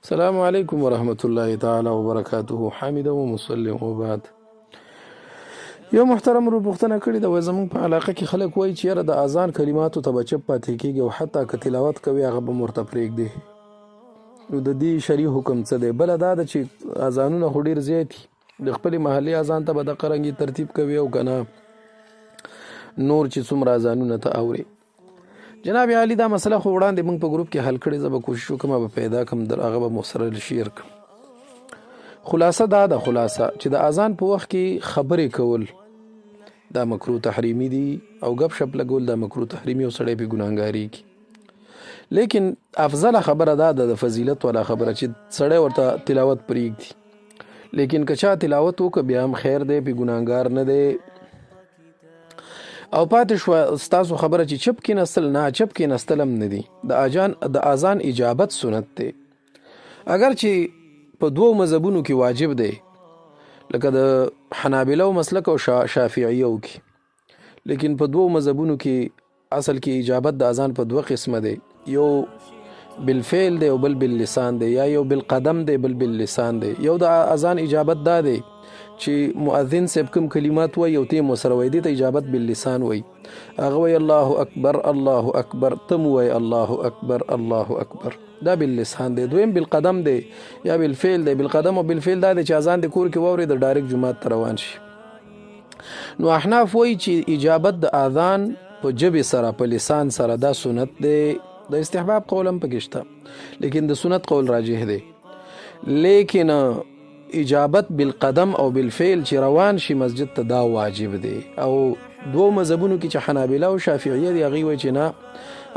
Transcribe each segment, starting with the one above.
السلام علیکم ورحمۃ اللہ تعالی وبرکاتہ. حامد و مسلم وبعد. یو محترم ورو پوښتنه کړې ده، وایي زموږ په علاقه کې خلک وایي چې یاره د اذان کلماتو ته به چپ پاتې کېږي او حتی که تلاوت کوي هغه به ورته پرېږدي. نو د دې شرعي حکم څه دی؟ بله دا ده چې اذانونه خو ډېر زیات دي، د خپلې محلي اذان ته به دقه رنګې ترتیب کوي او که نه نور چې څومره اذانونه ته اوري. جناب عالی دا مسله خو وړاندې موږ په ګروپ کې حل کړې، زه به کوشش وکړم به پیدا کړم در هغه به مو سره شیر کړم. خلاصه دا ده چې د اذان په وخت کې خبرې کول دا مکروه تحریمي دي او غپ شپ لګول دا مکروه تحریمي او سړی پې ګناهګارېږي. لیکن افضل خبره دا ده، د فضیلت والا خبره، چې سړی ورته تلاوت پرېږدي. لیکن که چا تلاوت وکړه بیا هم خیر دی، پې ګناهګار نه دی. او پاتې شوه ستاسو خبره چې چپ کېناستل، نه چپ کېناستل هم نه دي. د اذان اجابت سنت دی، اگر چې په دوو مذهبونو کې واجب دی، لکه د حنابلو مسلک او شافعیو کې. لیکن په دوو مذهبونو کې اصل کې اجابت د اذان په دوه قسمه دی، یو بالفعل دی او بل باللسان دی، یا یو بالقدم دی بل باللسان دی. یو د اذان اجابت دا دی چې مؤذن صاحب کوم کلمات وایي او ته مو سره وایي، دې ته اجابت باللسان وایي. هغه وایي الله اکبر الله اکبر، ته مو وایي الله اکبر الله اکبر، دا باللسان دی. دویم بالقدم دی یا بالفعل دی. بالقدم او بالفعل دا دی چې اذان د کور کې واوري د ډایرکټ جماعت ته روان شي. نو احناف وایي چې اجابت د اذان په ژبې سره په لسان سره دا سنت دی. د استحباب قول هم پکې شته، لیکن د سنت قول راجح دی. لیکن اجابت بالقدم او بالفعل چې روان شي مسجد ته دا واجب دی. او دوه مذهبونو کې چې حنابله او شافعیه دي هغوی وایي چې نه،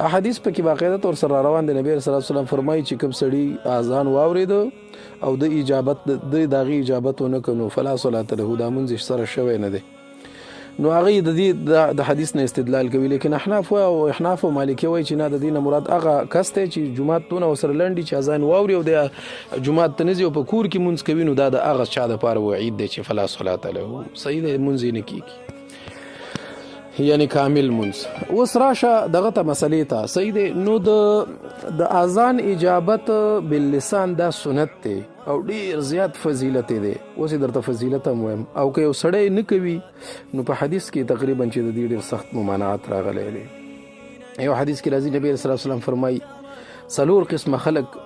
احادیث پکې باقاعده طور سره روان دی. نبی صلی الله علیه وسلم فرمایي چې کوم سړي اذان واورېده او د اجابت د هغې اجابت ونه کړ نو فلا صلاة له، دا مونځ سره شوی نه دی. نو هغه د دې د حدیث نه استدلال کوي. لیکن احناف او مالکي وایي چې نه، د دې نه مراد هغه کس دی چې جماعت تونه ورسره لنډي چې اذان واوري او د جماعت ته نه ځي او په کور کې مونځ کوي، نو دا د هغه چا دپاره وعید دی چې فلا صلاة له، صحیح دی، مونځ یې نه کېږي، یعنی کامل مونځ. اوس راشه دغه ته مسلې ته، صحیح دی. نو د اذان اجابت باللسان دا سنت دی او ډیر زیات فضیلت دی. اوس درته فضیلت هم وایم. او که یو سړی نه کوي نو په حدیث کې تقریبا چې د دې ډیر سخت ممانعات راغلی دی. یو حدیث کې راځي نبی صلی الله علیه وسلم فرمایي 4 قسمه خلک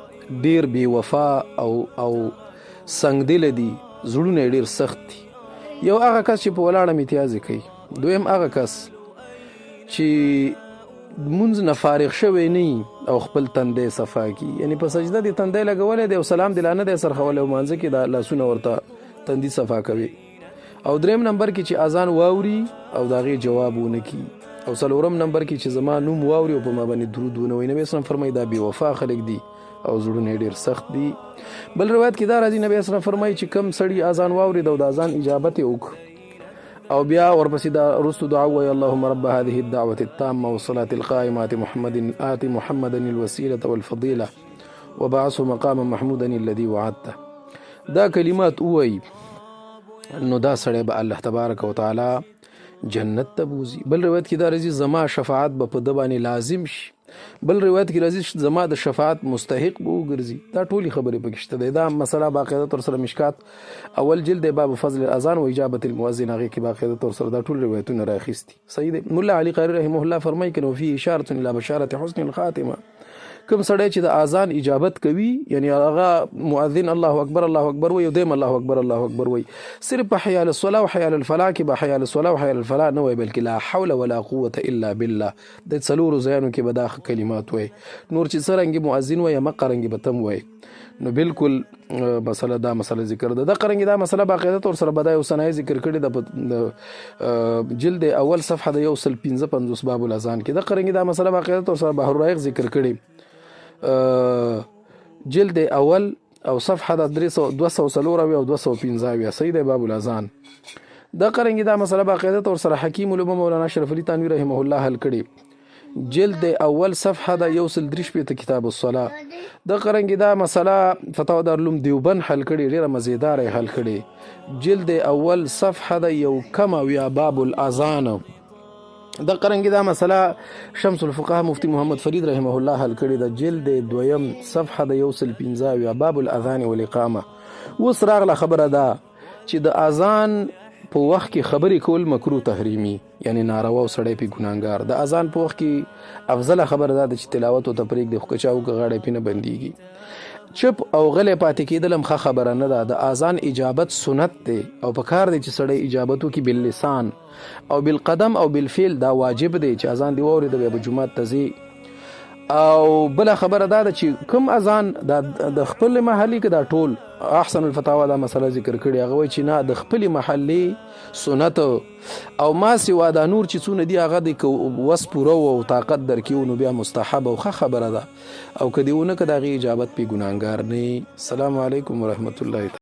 ډیر بې وفا او سنګدل دي، زړونه ډیر سخت دي. یو هغه کس چې په ولاړه امتیازې کوي. دویم هغه کس چې مونځ نه فارغ شوی نه او خپل تندی صفا کی، یعنی په سجده دی تندی لګولی دی او سلام دی لانه دی سرخولی او مانځه کې دا لاسونه ورته تندي صفا کوي. او دریم نمبر کې چې اذان واوري او د هغې جواب ونه کي. او څلورم نمبر کې چې زما نوم واوري او په ما باندې درود ونه وایي. نبی اسلام فرمایي دا بې وفا خلک دي او زړونه یې ډېر سخت دي. بل روایت کې دا راځي نبی اسلام فرمایي چې کم سړي اذان واورېد او د اذان اجابت یې وکړ او بیا ورپسې دا وروستو دعا ووایي اللهم رب هذه الدعوة التامة والصلاة القائمة آت محمدا الوسيلة والفضيلة وبعثه مقاما محمودا الذي وعدته. دا کلمات ووایي نو دا سړی به الله تبارک وتعالی جنت ته بوځي. بل روایت کې دا راځي زما شفاعت به په ده باندې لازم شي. بل روایت کې راځي زما د شفاعت مستحق به وګرځي. دا ټولې خبرې پکې شته دی. دا مسله باقاعده طور سره مشکات اول جلد باب فضل الاذان و اجابت المؤذن هغې کې باقاعده طور سره دا ټول روایتونه راخیستي. صحیح دی. ملا علي قاري رحمه الله فرمایي که نو فی اشارة الی بشارة حسن الخاتمه، کوم سړی چې د اذان اجابت کوي یعنی هغه مؤذن الله اکبر الله اکبر وایي او دیم الله اکبر الله اکبر وایي، صرف په حي على الصلاه او حي على الفلاح کې به حي على الصلاه او حي على الفلاح نه وایي، بلکې لا حول ولا قوه الا بالله د څلورو ځایانو کې به دا کلمات وایي. نور چې څرنګې مؤذن وایي هغه رنګې به تم وایي. نو بالکل مسله دا مسله ذکر ده. د قرنګ دا مسله باقاعده طور سره بدای او سنای ذکر کړي د جلد اول صفحه د 155 باب الاذان کې. د قرنګ دا مسله باقاعده طور سره بحر الرایق ذکر کړي جلد اول او صفحه د 204 او 215. صحیح دی باب الاذان. د قرنګ دا مسله باقاعده طور سره حکیم الامه مولانا اشرف علي تنویر رحمه الله حل کړي جلد اول صفحه د 133 کتاب الصلاه. د قرنګ دا مسله فتاوا دارالعلوم دیوبند حل کړي، ډیره مزیدار حل کړي. جلد اول صفحه د 1 باب الاذان د قرنګي دا مسله شمس الفقهاء مفتی محمد فرید رحمه الله حل کړی د جلد 2 صفحه د 115 باب الاذان والاقامه. اوس راغله خبره ده چې د اذان په وخت کې خبرې کول مکروه تحریمی، یعنی ناروا او سړی په ګناګار. د اذان په وخت کې افضل خبره ده چې تلاوت او تفریق د خوچاو غاړه پینه بنديږي. چپ او غلې پاتې کېدل هم ښه خبره نه ده. د اذان اجابت سنت دی او په کار دی چې سړی اجابتو کې باللسان او بالقدم او بالفعل دا واجب دی چې اذان دی ووري د جمعات تزي. او بل خبره ده چې کوم اذان د خپل محلي کې دا ټول احسن الفتاوا دا مسله ذکر کړي، هغه وایي چې نه د خپل محلي سنت او ما سوا دا نور چې څونه دی هغه د وس پوره او طاقت درکې نو بیا مستحب او ښه خبره ده. او کدیونه کدا غي اجابت په ګناګار نه. السلام علیکم ورحمت الله.